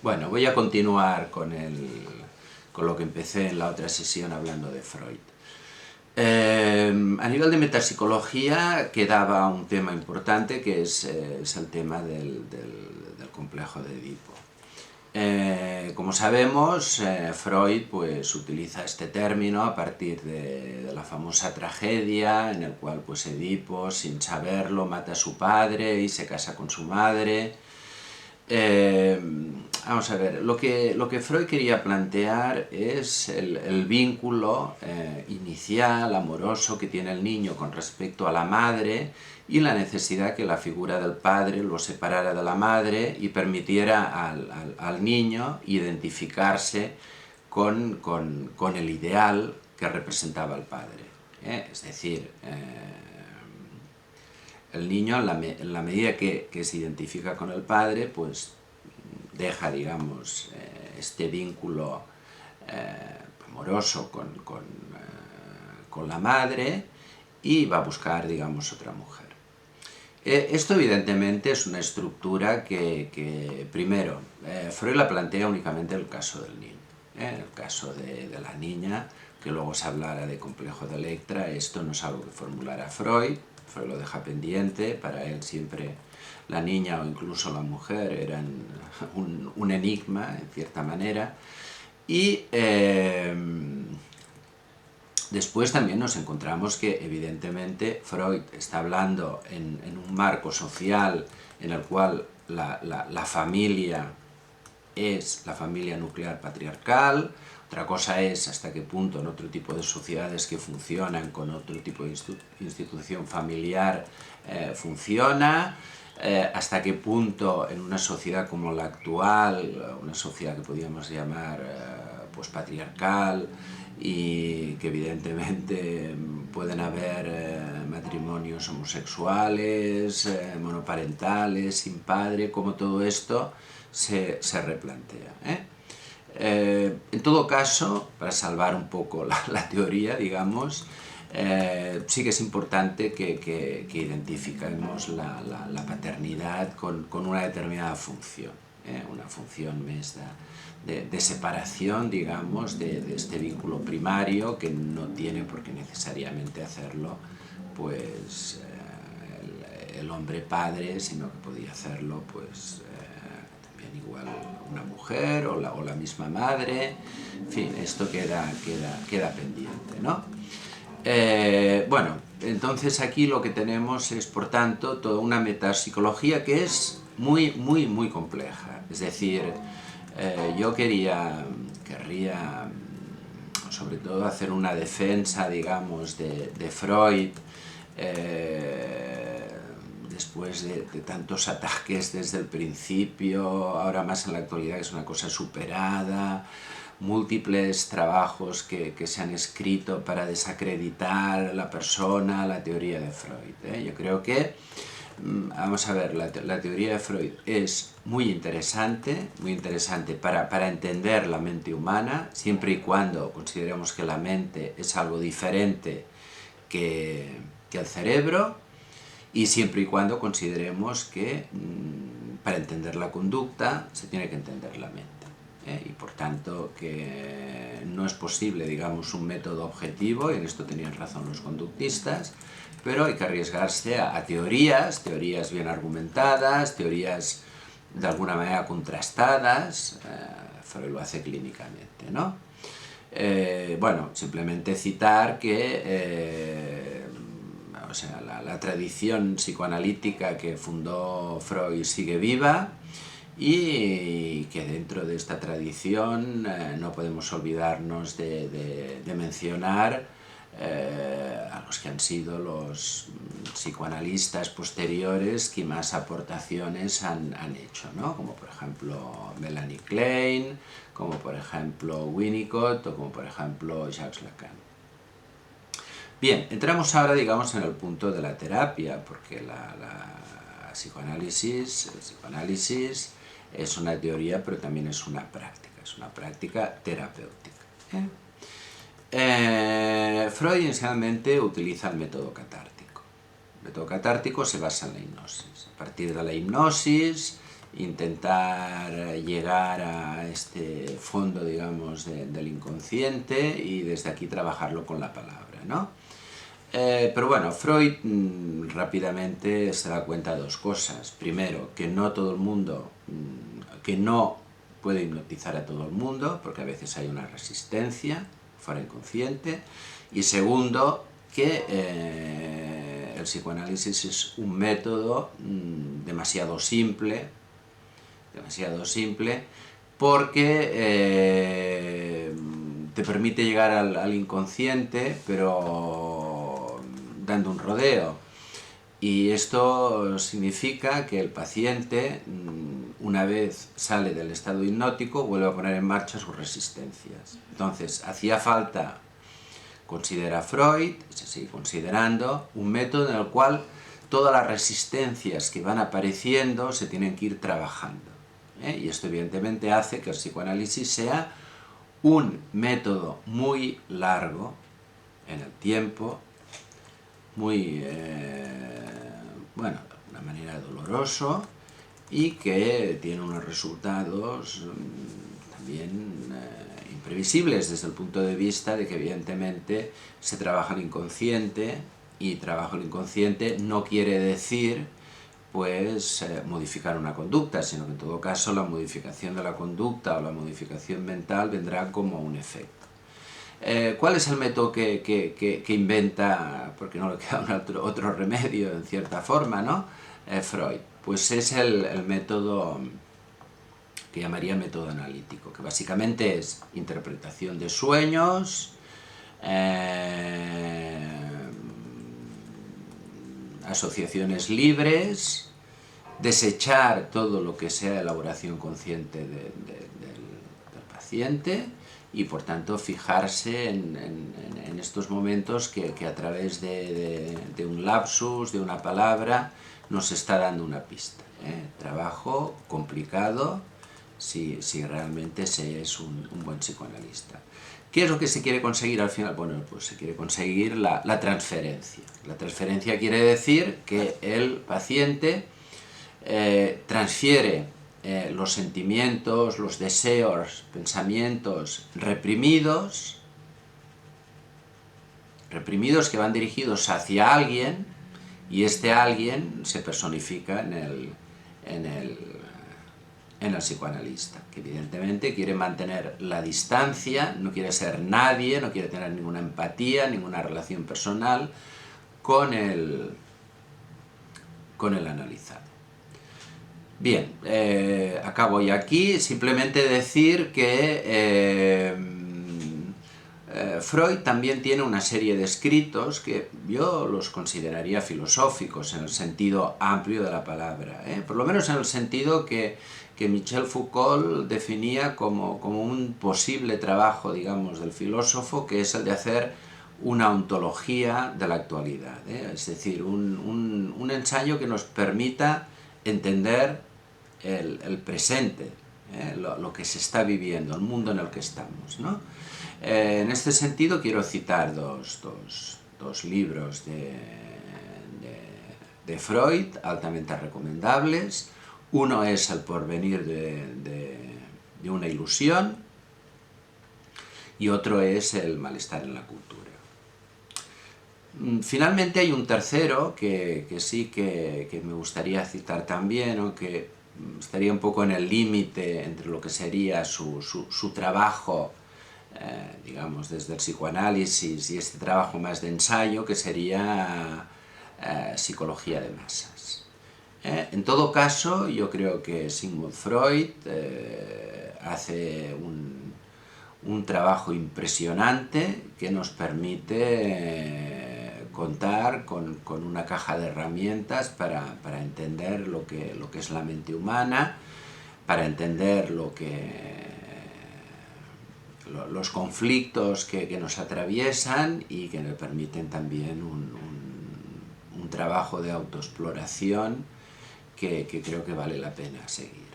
Bueno, voy a continuar con lo que empecé en la otra sesión hablando de Freud. A nivel de metapsicología quedaba un tema importante que es el tema del complejo de Edipo. Como sabemos, Freud pues, utiliza este término a partir de la famosa tragedia en el cual pues, Edipo, sin saberlo, mata a su padre y se casa con su madre. Vamos a ver, lo que Freud quería plantear es el vínculo inicial, amoroso que tiene el niño con respecto a la madre y la necesidad que la figura del padre lo separara de la madre y permitiera al niño identificarse con el ideal que representaba el padre. Es decir, el niño en la medida que se identifica con el padre, pues deja, digamos, este vínculo amoroso con la madre y va a buscar, digamos, otra mujer. Esto evidentemente es una estructura que primero, Freud la plantea únicamente en el caso del niño. En el caso de la niña, que luego se hablara de complejo de Electra, esto no es algo que formulara Freud lo deja pendiente, para él siempre la niña o incluso la mujer eran un enigma, en cierta manera, y después también nos encontramos que evidentemente Freud está hablando en un marco social en el cual la familia es la familia nuclear patriarcal. Otra cosa es hasta qué punto en otro tipo de sociedades que funcionan con otro tipo de institución familiar funciona, hasta qué punto en una sociedad como la actual, una sociedad que podríamos llamar pues patriarcal, y que evidentemente pueden haber matrimonios homosexuales, monoparentales, sin padre, como todo esto se replantea. En todo caso, para salvar un poco la teoría, digamos, sí que es importante que identifiquemos la paternidad con una determinada función, una función de separación, digamos, de este vínculo primario que no tiene por qué necesariamente hacerlo pues el hombre padre, sino que podía hacerlo pues también igual una mujer o la misma madre. En fin, esto queda pendiente, ¿no? Bueno, entonces aquí lo que tenemos es, por tanto, toda una metapsicología que es muy compleja. Es decir, yo querría sobre todo hacer una defensa, digamos, de Freud, después de tantos ataques desde el principio, ahora más en la actualidad, que es una cosa superada, múltiples trabajos que se han escrito para desacreditar la persona, la teoría de Freud. Yo creo que, vamos a ver, la teoría de Freud es muy interesante para entender la mente humana, siempre y cuando consideremos que la mente es algo diferente que el cerebro, y siempre y cuando consideremos que para entender la conducta se tiene que entender la mente. Y por tanto que no es posible, digamos, un método objetivo, y en esto tenían razón los conductistas, pero hay que arriesgarse a teorías bien argumentadas, teorías de alguna manera contrastadas. Freud lo hace clínicamente, ¿no? Bueno, simplemente citar que o sea, la tradición psicoanalítica que fundó Freud sigue viva, y que dentro de esta tradición no podemos olvidarnos de mencionar a los que han sido los psicoanalistas posteriores que más aportaciones han hecho, ¿no? Como por ejemplo Melanie Klein, como por ejemplo Winnicott o como por ejemplo Jacques Lacan. Bien, entramos ahora, digamos, en el punto de la terapia, porque el psicoanálisis es una teoría, pero también es una práctica terapéutica. Freud inicialmente utiliza el método catártico. El método catártico se basa en la hipnosis. A partir de la hipnosis intentar llegar a este fondo, digamos, del inconsciente y desde aquí trabajarlo con la palabra, ¿no? Pero bueno, Freud rápidamente se da cuenta de dos cosas. Primero, que no todo el mundo, que no puede hipnotizar a todo el mundo, porque a veces hay una resistencia fuera inconsciente. Y segundo, que el psicoanálisis es un método demasiado simple, porque te permite llegar al inconsciente, pero dando un rodeo. Y esto significa que el paciente, una vez sale del estado hipnótico, vuelve a poner en marcha sus resistencias. Entonces, hacía falta, considera Freud, se sigue considerando, un método en el cual todas las resistencias que van apareciendo se tienen que ir trabajando. Y esto evidentemente hace que el psicoanálisis sea un método muy largo en el tiempo, muy, bueno, de una manera doloroso, y que tiene unos resultados también imprevisibles desde el punto de vista de que evidentemente se trabaja el inconsciente, y trabajo el inconsciente no quiere decir pues modificar una conducta, sino que en todo caso la modificación de la conducta o la modificación mental vendrá como un efecto. ¿Cuál es el método que inventa, porque no le queda otro remedio en cierta forma, ¿no? Freud? Pues es el método que llamaría método analítico, que básicamente es interpretación de sueños, asociaciones libres, desechar todo lo que sea elaboración consciente del paciente, y por tanto fijarse en estos momentos que a través de un lapsus, de una palabra, nos está dando una pista. Trabajo complicado si realmente se es un buen psicoanalista. ¿Qué es lo que se quiere conseguir al final? Bueno, pues se quiere conseguir la transferencia. La transferencia quiere decir que el paciente transfiere los sentimientos, los deseos, pensamientos reprimidos que van dirigidos hacia alguien, y este alguien se personifica en el psicoanalista, que evidentemente quiere mantener la distancia, no quiere ser nadie, no quiere tener ninguna empatía, ninguna relación personal con el analizado. Bien, acabo ya aquí. Simplemente decir que Freud también tiene una serie de escritos que yo los consideraría filosóficos en el sentido amplio de la palabra, por lo menos en el sentido que Michel Foucault definía como un posible trabajo, digamos, del filósofo, que es el de hacer una ontología de la actualidad, es decir, un ensayo que nos permita entender el presente, lo que se está viviendo, el mundo en el que estamos, ¿no? En este sentido quiero citar dos libros de Freud, altamente recomendables. Uno es El porvenir de una ilusión, y otro es El malestar en la cultura. Finalmente hay un tercero que sí que me gustaría citar también, aunque estaría un poco en el límite entre lo que sería su trabajo, digamos, desde el psicoanálisis, y este trabajo más de ensayo, que sería Psicología de masas. En todo caso, yo creo que Sigmund Freud hace un trabajo impresionante que nos permite contar con una caja de herramientas para entender lo que es la mente humana, para entender los conflictos que nos atraviesan, y que nos permiten también un trabajo de autoexploración que creo que vale la pena seguir.